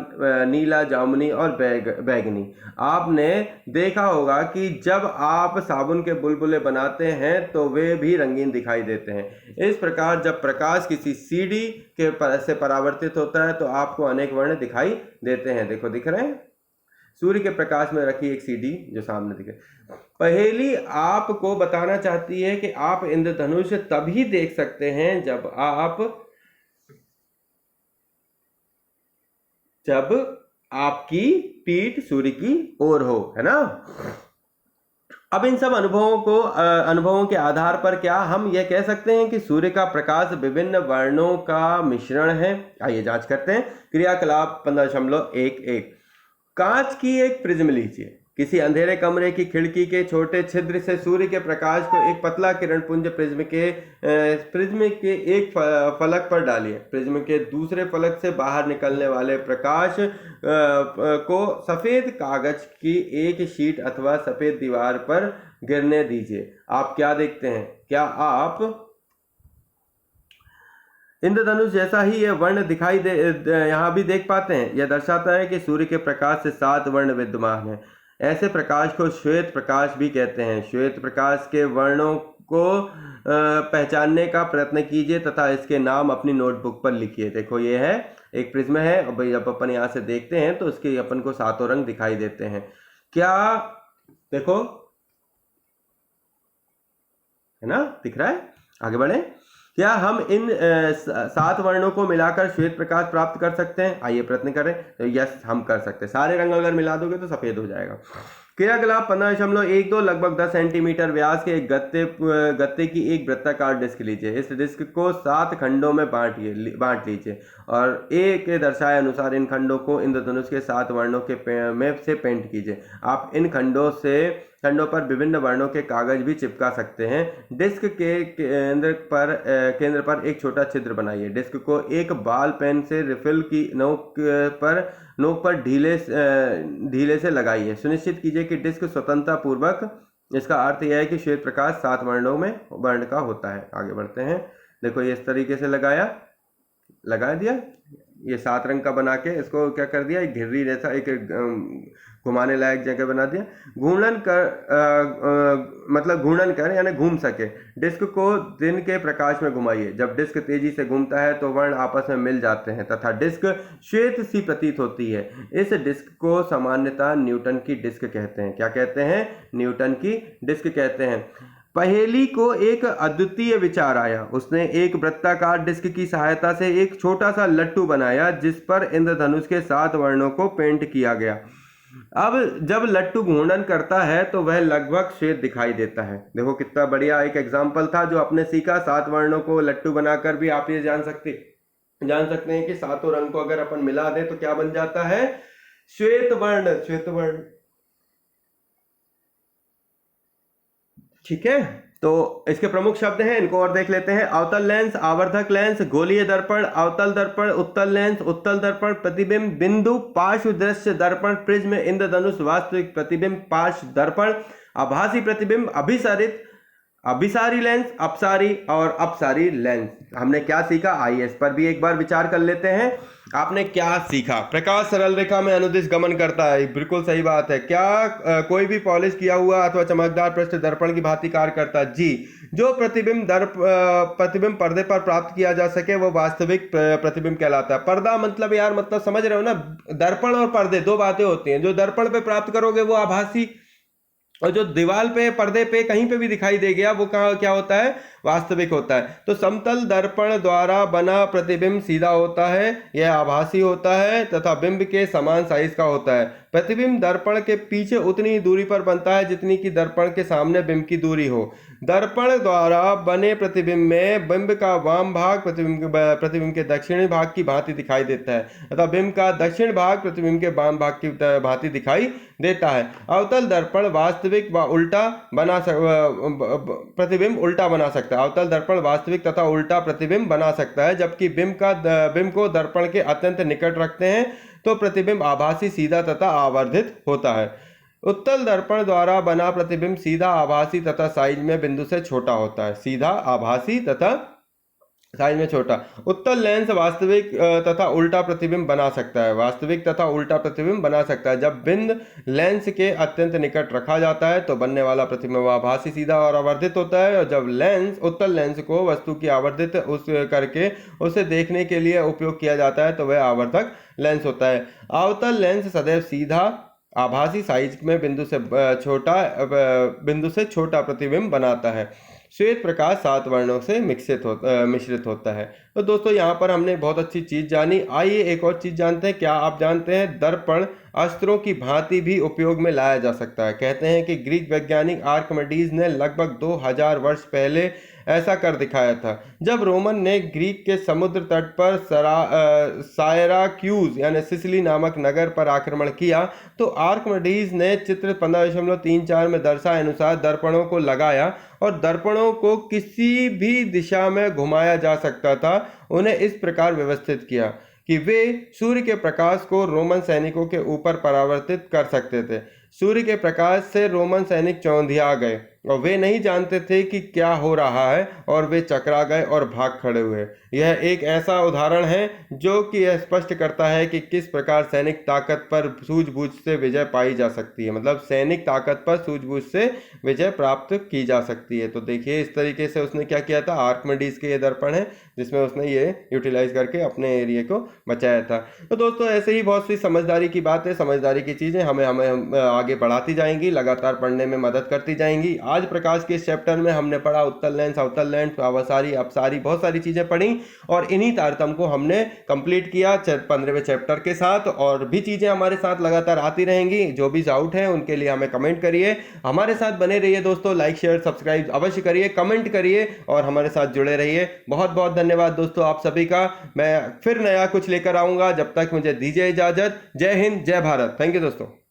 नीला, जामुनी और बैगनी। आपने देखा होगा कि जब आप साबुन के बुलबुले बनाते हैं तो वे भी रंगीन दिखाई देते हैं। इस प्रकार जब प्रकाश किसी सीढ़ी से परावर्तित होता है तो आपको अनेक वर्ण दिखाई देते हैं। देखो दिख रहे हैं, सूर्य के प्रकाश में रखी एक सीढ़ी जो सामने दिखे। पहेली आपको बताना चाहती है कि आप इंद्रधनुष तभी देख सकते हैं जब आपकी पीठ सूर्य की ओर हो, है ना। अब इन सब अनुभवों के आधार पर क्या हम यह कह सकते हैं कि सूर्य का प्रकाश विभिन्न वर्णों का मिश्रण है? आइए जांच करते हैं। क्रियाकलाप 15.11। कांच की एक प्रिज्म लीजिए। किसी अंधेरे कमरे की खिड़की के छोटे छिद्र से सूर्य के प्रकाश को एक पतला किरण पुंज प्रिज्म के एक फलक पर डालिए। प्रिज्म के दूसरे फलक से बाहर निकलने वाले प्रकाश को सफेद कागज की एक शीट अथवा सफेद दीवार पर गिरने दीजिए। आप क्या देखते हैं? क्या आप इंद्रधनुष जैसा ही यह वर्ण दिखाई यहाँ भी देख पाते हैं? यह दर्शाता है कि सूर्य के प्रकाश से 7 वर्ण विद्यमान हैं। ऐसे प्रकाश को श्वेत प्रकाश भी कहते हैं। श्वेत प्रकाश के वर्णों को पहचानने का प्रयत्न कीजिए तथा इसके नाम अपनी नोटबुक पर लिखिए। देखो ये है एक प्रिज्म है, और भाई जब अपन यहाँ से देखते हैं तो उसके अपन को सातों रंग दिखाई देते हैं। क्या देखो है ना, दिख रहा है? आगे बढ़े। क्या हम इन 7 वर्णों को मिलाकर श्वेत प्रकाश प्राप्त कर सकते हैं? आइए प्रयत्न करें। तो यस, हम कर सकते हैं। सारे रंग अगर मिला दोगे तो सफेद हो जाएगा। क्रियाकलाप 15.12 लगभग 10 सेंटीमीटर व्यास के एक गत्ते की एक वृत्ताकार डिस्क लीजिए। इस डिस्क को 7 खंडों में बांट लीजिए और ए के दर्शाए अनुसार इन खंडों को इंद्रधनुष के 7 वर्णों के में से पेंट कीजिए। आप इन खंडों पर विभिन्न वर्णों के कागज भी चिपका सकते हैं। डिस्क के केंद्र पर एक छोटा छिद्र बनाइए। डिस्क को एक बाल पेन से रिफिल की नोक पर ढीले से लगाइए। सुनिश्चित कीजिए कि डिस्क स्वतंत्रता पूर्वक, इसका अर्थ यह है कि श्वेत प्रकाश 7 वर्ण का होता है। आगे बढ़ते हैं। देखो ये इस तरीके से लगा दिया। ये 7 रंग का बना के इसको क्या कर दिया, एक घिर्री जैसा एक घुमाने लायक जगह बना दिया। घूर्णन कर यानी घूम सके। डिस्क को दिन के प्रकाश में घुमाइए। जब डिस्क तेजी से घूमता है तो वर्ण आपस में मिल जाते हैं तथा डिस्क श्वेत सी प्रतीत होती है। इस डिस्क को सामान्यतः न्यूटन की डिस्क कहते हैं। क्या कहते हैं? न्यूटन की डिस्क कहते हैं। पहेली को एक अद्वितीय विचार आया। उसने एक वृत्ताकार डिस्क की सहायता से एक छोटा सा लट्टू बनाया जिस पर इंद्रधनुष के 7 वर्णों को पेंट किया गया। अब जब लट्टू घूर्णन करता है तो वह लगभग श्वेत दिखाई देता है। देखो कितना बढ़िया एक एग्जाम्पल था जो आपने सीखा। 7 वर्णों को लट्टू बनाकर भी आप ये जान सकते हैं कि 7 रंग को अगर अपन मिला दें तो क्या बन जाता है? श्वेत वर्ण। ठीक है, तो इसके प्रमुख शब्द हैं, इनको और देख लेते हैं। अवतल लेंस, आवर्धक लेंस, गोलीय दर्पण, अवतल दर्पण, उत्तल लेंस, उत्तल दर्पण, प्रतिबिंब बिंदु, पार्श्व दृश्य दर्पण, प्रिज्म, इंद्रधनुष, वास्तविक प्रतिबिंब, पार्श्व दर्पण, आभासी प्रतिबिंब, अभिसारी लेंस, अपसारी और अपसारी लेंस। हमने क्या सीखा? आइए इस पर भी एक बार विचार कर लेते हैं। आपने क्या सीखा? प्रकाश सरल रेखा में अनुदिश गमन करता है, बिल्कुल सही बात है। क्या कोई भी पॉलिश किया हुआ अथवा चमकदार पृष्ठ दर्पण की भांति कार्य करता है? जी। जो प्रतिबिंब पर्दे पर प्राप्त किया जा सके वो वास्तविक प्रतिबिंब कहलाता है। पर्दा मतलब यार, मतलब समझ रहे हो ना, दर्पण और पर्दे 2 बातें होती हैं। जो दर्पण पे प्राप्त करोगे वो आभासी, और जो दीवार पे पर्दे पे कहीं पे भी दिखाई दे गया वो क्या होता है? वास्तविक होता है। तो समतल दर्पण द्वारा बना प्रतिबिंब सीधा होता है, यह आभासी होता है तथा बिंब के समान साइज का होता है। प्रतिबिंब दर्पण के पीछे उतनी ही दूरी पर बनता है जितनी की दर्पण के सामने बिंब की दूरी हो। दर्पण द्वारा बने प्रतिबिंब में बिंब का वाम भाग प्रतिबिंब के दक्षिणी भाग की भांति दिखाई देता है तथा बिंब का दक्षिण भाग प्रतिबिंब के वाम भाग की भांति दिखाई देता है। अवतल दर्पण वास्तविक व उल्टा प्रतिबिंब उल्टा बना सकता है। अवतल दर्पण वास्तविक तथा उल्टा प्रतिबिंब बना सकता है, जबकि बिंब को दर्पण के अत्यंत निकट रखते हैं तो प्रतिबिंब आभासी, सीधा तथा आवर्धित होता है। उत्तल दर्पण द्वारा बना प्रतिबिंब सीधा, आभासी तथा साइज में बिंदु से छोटा होता है। सीधा, आभासी तथा साइज में छोटा। उत्तल लेंस वास्तविक तथा उल्टा प्रतिबिंब बना सकता है। वास्तविक तथा उल्टा प्रतिबिंब बना सकता है। जब बिंद लेंस के अत्यंत निकट रखा जाता है तो बनने वाला प्रतिबिंब आभासी, सीधा और आवर्धित होता है, और जब उत्तल लेंस को वस्तु की आवर्धित करके उसे देखने के लिए उपयोग किया जाता है तो वह आवर्धक लेंस होता है। अवतल लेंस सदैव सीधा, आभासी साइज में बिंदु से छोटा प्रतिबिंब बनाता है। श्वेत प्रकाश 7 वर्णों से मिश्रित होता है। तो दोस्तों यहाँ पर हमने बहुत अच्छी चीज जानी। आइए एक और चीज जानते हैं। क्या आप जानते हैं दर्पण अस्त्रों की भांति भी उपयोग में लाया जा सकता है? कहते हैं कि ग्रीक वैज्ञानिक आर्किमिडीज ने लगभग 2000 वर्ष पहले ऐसा कर दिखाया था। जब रोमन ने ग्रीक के समुद्र तट पर सायराक्यूज यानी सिसिली नामक नगर पर आक्रमण किया तो आर्किमिडीज ने चित्र 15.34 में दर्शाए अनुसार दर्पणों को लगाया और दर्पणों को किसी भी दिशा में घुमाया जा सकता था। उन्हें इस प्रकार व्यवस्थित किया कि वे सूर्य के प्रकाश को रोमन सैनिकों के ऊपर परावर्तित कर सकते थे। सूर्य के प्रकाश से रोमन सैनिक चौंधिया गए और वे नहीं जानते थे कि क्या हो रहा है और वे चकरा गए और भाग खड़े हुए। यह एक ऐसा उदाहरण है जो कि यह स्पष्ट करता है कि किस प्रकार सैनिक ताकत पर सूझबूझ से विजय पाई जा सकती है। मतलब सैनिक ताकत पर सूझबूझ से विजय प्राप्त की जा सकती है। तो देखिए इस तरीके से उसने क्या किया था, आर्किमिडीज के ये दर्पण है जिसमें उसने ये यूटिलाइज करके अपने एरिया को बचाया था। तो दोस्तों ऐसे ही बहुत सी समझदारी की बात है, समझदारी की चीज़ें हमें हमें आगे बढ़ाती जाएंगी, लगातार पढ़ने में मदद करती जाएंगी। आज प्रकाश के इस चैप्टर में हमने पढ़ा उत्तल लैंड, साउथल लैंड, अवसारी, अपसारी, बहुत सारी चीज़ें पढ़ी और इन्हीं तारतम्य को हमने कंप्लीट किया 15वें चैप्टर के साथ। और भी चीज़ें हमारे साथ लगातार आती रहेंगी। जो भी डाउट है उनके लिए हमें कमेंट करिए, हमारे साथ बने रहिए दोस्तों। लाइक शेयर सब्सक्राइब अवश्य करिए, कमेंट करिए और हमारे साथ जुड़े रहिए। बहुत बहुत धन्यवाद दोस्तों आप सभी का। मैं फिर नया कुछ लेकर आऊंगा, जब तक मुझे दीजिए इजाजत। जय हिंद, जय भारत। थैंक यू दोस्तों।